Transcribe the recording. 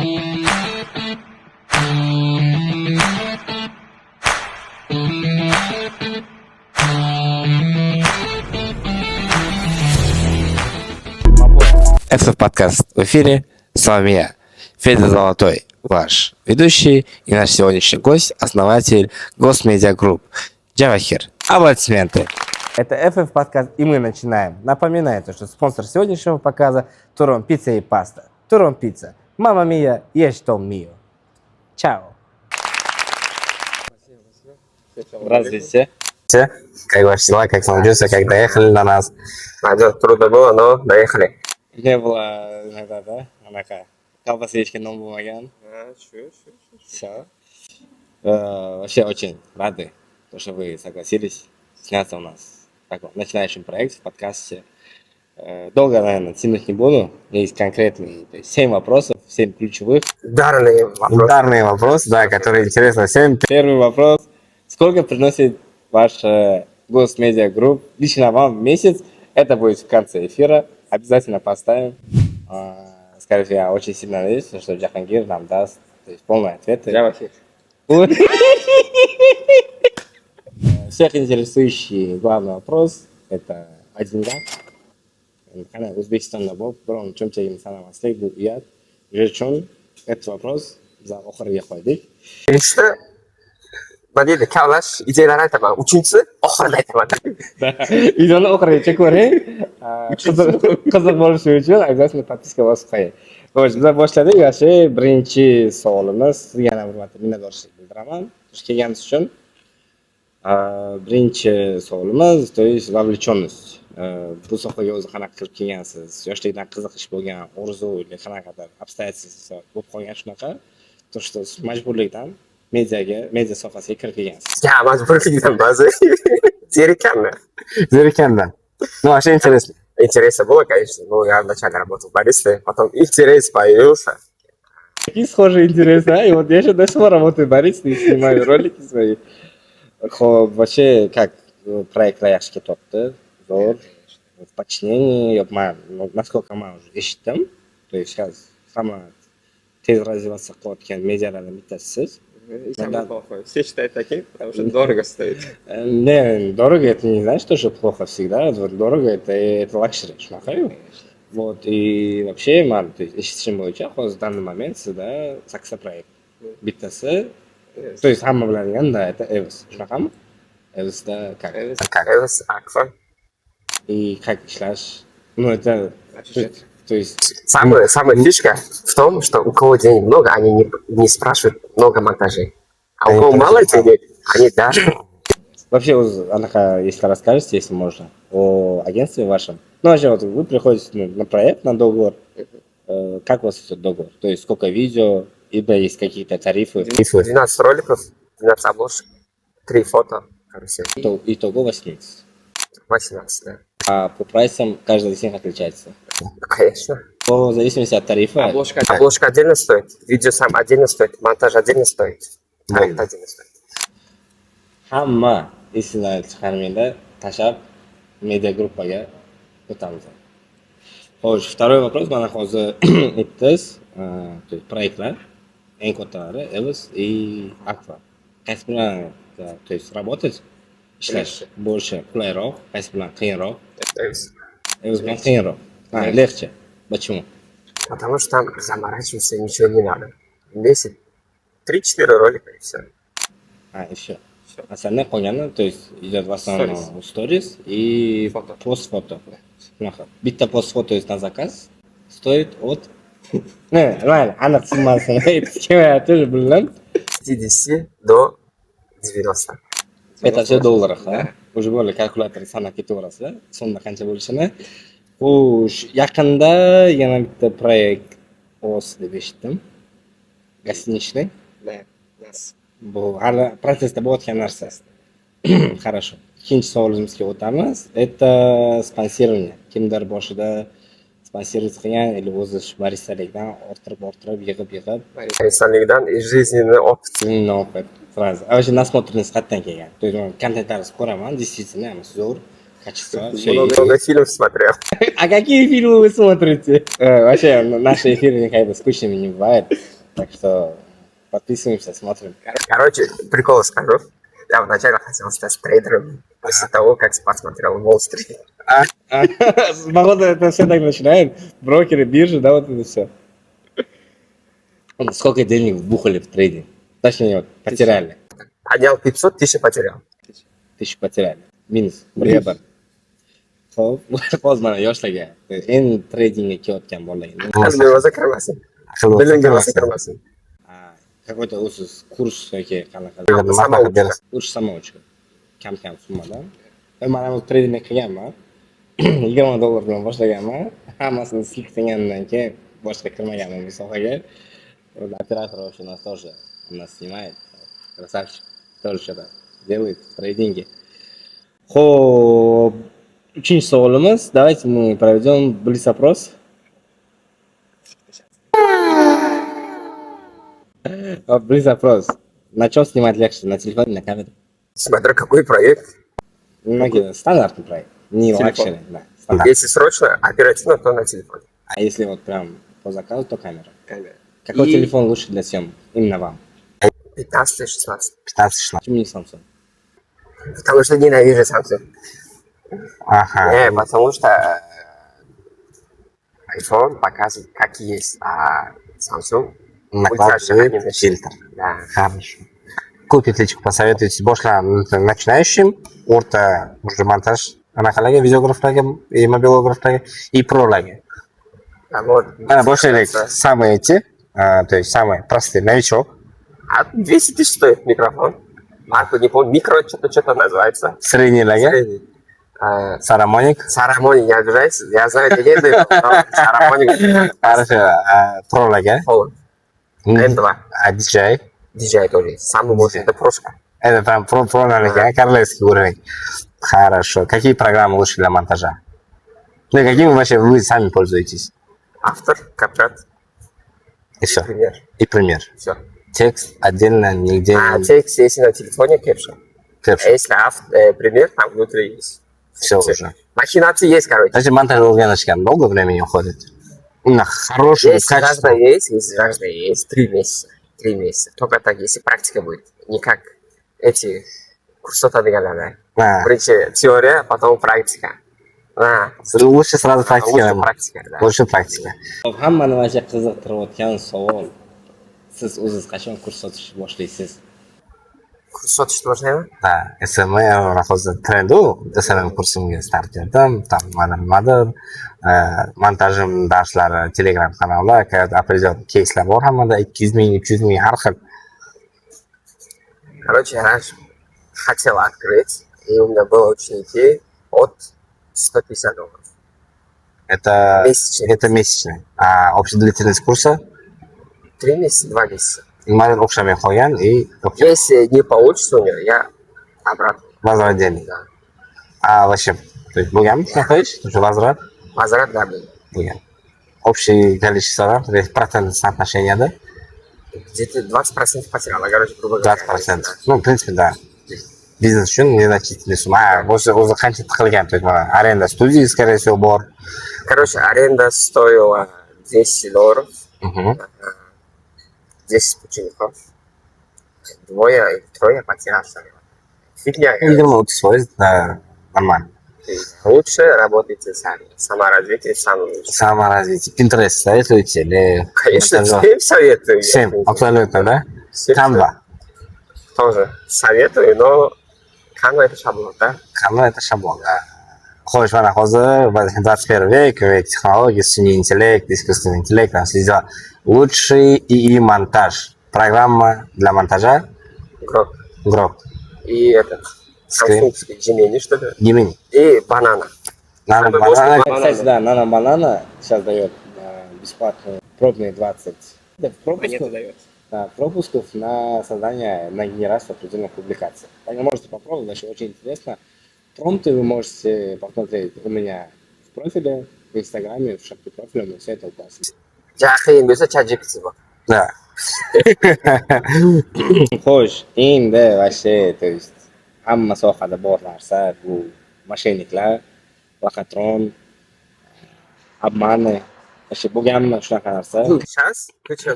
Это подкаст в эфире. С вами я, Федя Золотой, ваш ведущий, и наш сегодняшний гость, основатель Госмедиа Групп Джавахир. Аплодисменты. Это FF подкаст, и мы начинаем. Напоминаю, что спонсор сегодняшнего показа Турон Пицца и Паста. Турон Пицца. Мама мия, ешь том мио. Чао. Здравствуйте. Как ваши дела, как самочувствие, как доехали до нас? Трудно было, но доехали. Не было иногда, да? Анака. Колбасечки нам помогал. Все. Вообще очень рады, что вы согласились сняться у нас в таком начинающем проекте, в подкасте. Долго, наверное, тянуть не буду. Есть конкретные 7 вопросов, 7 ключевых. Ударные вопросы, да, которые интересны всем. Первый вопрос. Сколько приносит ваш Госмедиа Групп лично вам в месяц? Это будет в конце эфира. Обязательно поставим. Скорее всего, я очень сильно надеюсь, что Джахангир нам даст полные ответы. Всех интересующий главный вопрос – это о деньгах. Узбекистанда был, бұрын чөмтегін санамастық, бұл ұят. Жүрчен этот вопрос за охырге қойдық. Біріншісі, мынандай кәулаш идеялар айтамын. Үшіншісі, охырды айтамын. Видеоны охырға чек көрейін. Қызық болушы үшін обязательно подписка басып қойын. Biz boshladik. Вообще birinchi savolimiz sizga yana bir marta minnatdorchilik bildiraman. Kelganingiz uchun. Birinchi savolimiz, то есть vovlеченность. Bu sohaga o'zi qanaqa kirib kelgansiz? Yoshlikdan qiziqish bo'lgan, orzu yoki qanaqadir обстоятельства bo'lib qolgan shunaqa, то что majburlikdan media sohasiga kirib kelgansiz. Ya, majburlikdan ba'zi Зеркандан. Ну, вообще интересно. Интересно было, конечно. Ну, я вначале работал баристой, потом интерес появился. Какие схожие интересы, а? И вот я сейчас до сих пор работаю баристой и снимаю ролики свои. Вообще, как проект yaxshi ketyapti? Zo'r. В подчинении, насколько мы уже eshitdim, то есть сейчас самое tez развиваться qilayotgan medialardan bittasi siz. Самое плохое. Все считают таким, потому что дорого стоит. Не, дорого это не значит, что плохо всегда. Дорого это лакшери, шмахаю. Вот, и вообще, то есть, eshitishim bo'yicha, hozir данный момент sizda 8 проект. Bittasi, то есть, hamma biladigan, да, это Evos. Shunaqami? Evosda как? Evos, Aqua. И как ishlash? Ну, это... То есть... Самая фишка в том, что у кого денег много, они не спрашивают много монтажей. А у кого мало денег, они даже... Вообще, Анаха, если расскажете, если можно, о агентстве вашем. Ну, вообще, вот вы приходите на проект, на договор. Как у вас идет договор? То есть, сколько видео, либо есть какие-то тарифы? 12 роликов, 12 обложек, 3 фото, карусель. Итого 18. 18, да. А по прайсам каждый из них отличается? Конечно. В зависимости от тарифа? Обложка отдельно стоит, видео сам отдельно стоит, монтаж отдельно стоит, проект отдельно стоит. Hamma esingizdan chiqarmanglar, tashlab media gruppaga o'tamiz. Xo'sh, второй вопрос, mana hozir aytdingiz, то есть проектlar eng kattalari Evos и Aqua. Qaysi bilan, то есть работать, ishlash больше qulayroq, qaysi bilan qiyinroq? Evos bilan qiyinroq. Легче. Почему? Потому что там заморачиваться ничего не надо. Весит 3-4 ролика и все. И все. Остальное qolgani, то есть идет в основном stories и пост-фото. Bitta пост-фото есть на заказ стоит от... Не, ладно, aniq summasi тоже bilaman. 50 до 90. Это все в долларах, да? Уже более kalkulyator sanab ketaverasizlar, so'mda qancha bo'lishini. Xo'sh, yaqinda yana bitta proyekt o'z deb eshitdim. Гостиничный. Да. Bu hali protsessda bo'layotgan narsa. Хорошо. Ikkinchi savolimizga o'tamiz. Это sponsирование. Kimdir boshida sponsировать qilgan, или o'zi baristalikdan orttirib, yig'ib. Baristalikdan и жизненный опыт. Опыт. Сразу. А вообще насмотренность qayerdan kelgan? То есть, контентlaringizni ko'raman, действительно, zo'r. Качество. Много фильмов смотрел. А какие фильмы вы смотрите? Вообще, наши эфиры никогда скучными не бывают. Так что подписываемся, смотрим. Короче, прикол скажу. Я вначале хотел стать трейдером после того, как посмотрел Уолл-стрит. Походу, это все так начинает. Брокеры, биржи, да, вот это все. Сколько денег вбухали в трейдинг? Точнее, вот, потеряли. Поднял 500, 1000 потерял. 1000 потеряли. Minus. Birga bir. Xo'p, hozir mana yoshlarga endi tradingga kelayotgan bolalarga Qalbi rosa kirmasin. Bilimga rosa kirmasin. какой-то o'siz kurs yoki qanaqa kurs самоучка. Kam summadan. Mana bu tradingni qilganman. $20 bilan boshlaganman. Hammasini silkitgandan keyin boshqa kirmaganman bu sohaga. Оператор вообще нас тоже снимает. Красавчик. Тоже что-то делает в трейдинге. Хоп. Uchinchi savolimiz. Давайте мы проведем блиц-опрос. Блиц-опрос. На чем снимать легче? На телефоне, на камеру? Смотря какой проект. Стандартный проект. Не лакшери, да. Если срочно, оперативно, то на телефоне. А если вот прям по заказу, то камера. Какой телефон лучше для съемок? Именно вам? 15-16. 15-16. Почему не Samsung? Потому что ненавижу Samsung. Ага. Потому что iPhone показывает, как есть, а Samsung накладывает фильтр. Да. Хорошо. Какую петличку посоветуете начинающим, орта уже монтаж anaqalarga, videograflarga, mobilograflarga и проlarga? Mana boshlaylik. Самые эти, то есть самые простые, новичок. 200 тысяч стоит микрофон. Марку не помню, микро что-то называется. Средний. Сарамоник. Сарамоник, не обижайся. Я знаю это не даю, но Сарамоник. Хорошо. Проlarga. M2. А DJI? DJI тоже есть. Самый мощный, это прошка. Это прям про королевский уровень. Хорошо. Какие программы лучше для монтажа? Ну и какими вообще вы сами пользуетесь? Автор, CapCut. И все. Пример. И пример. Все. Текст отдельно, нигде. Текст, если на телефоне, Caption. А если пример, там внутри есть. Все уже. Махинации есть, короче. Значит, монтаж Лукьяновича много времени уходит? На хорошее качество. Есть разные, есть 3 месяца. 3 месяца. Только так, если практика будет. Не как эти курсоты догаляли. Причем теория, потом практика. Лучше сразу практика. Лучше практика, да. Лучше практика. Hammani mana qiziqtirayotgan savol. Siz o'zingiz qachon kurs sotish boshlaysiz? Kurs sotishni boshlayman? Да, SMM hozir trendu, SMM kursimga start berdim. Там nimadir, montajim darslari, Telegram kanalda, определенный кейslar bor hammada 200 ming, 300 ming har xil. Короче, я раньше хотел открыть, и у меня было ученики от $150. Это месячный. А общая длительность курса? 3 месяца, 2 месяца. Nimadan o'xshamay qolgan и если не получится у него, я обратно. Возвращение. Да. А вообще, то есть bo'lganmi shunaqa ish? O'sha возврат? Возврат, да, был. Bo'lgan. Общее количество, то есть процентное соотношение, да? Где-то 20% потерял, короче, грубо говоря. 20%. Ну, в принципе, да. Бизнес uchun незначительная сумма. O'zi qancha tiqilgan, то есть mana arenda студии, скорее всего, bor. Короче, аренда стоила $200. 10 учеников. 2 или 3 потерял. Фигня. Видимо, утесвоить, да, нормально. Лучше работайте сами. Саморазвитие самое лучшее. Саморазвитие. Pinterest советуете или... Конечно, всем советую. 7, абсолютно, да? Canva. Тоже советую, но Canva это шаблон, да? Canva это шаблон, да. Xo'sh, mana hozir 21 век, век технологий, sun'iy intellekt, искусственный интеллект, там все дела. Лучший ИИ монтаж. Программа для монтажа? Grok. И этот, самсунгский Gemini, что ли? Gemini. И Banana. Banana. Кстати, да, Nano Banana сейчас дает бесплатно пробные 20 пропусков на создание, на генерацию определенных публикаций. Вы можете попробовать, вообще очень интересно. Промпты вы можете посмотреть у меня в профиле, в Инстаграме, в шапке профиля, но все это классно. Qiyin bo'lsa ChatGPT bor. Да. Xo'sh, endi вообще, то есть hamma sohada bor narsa bu moshenniklar, loqatron, обманы, вообще bo'lganmi shunaqa narsa? Сейчас? Ты что,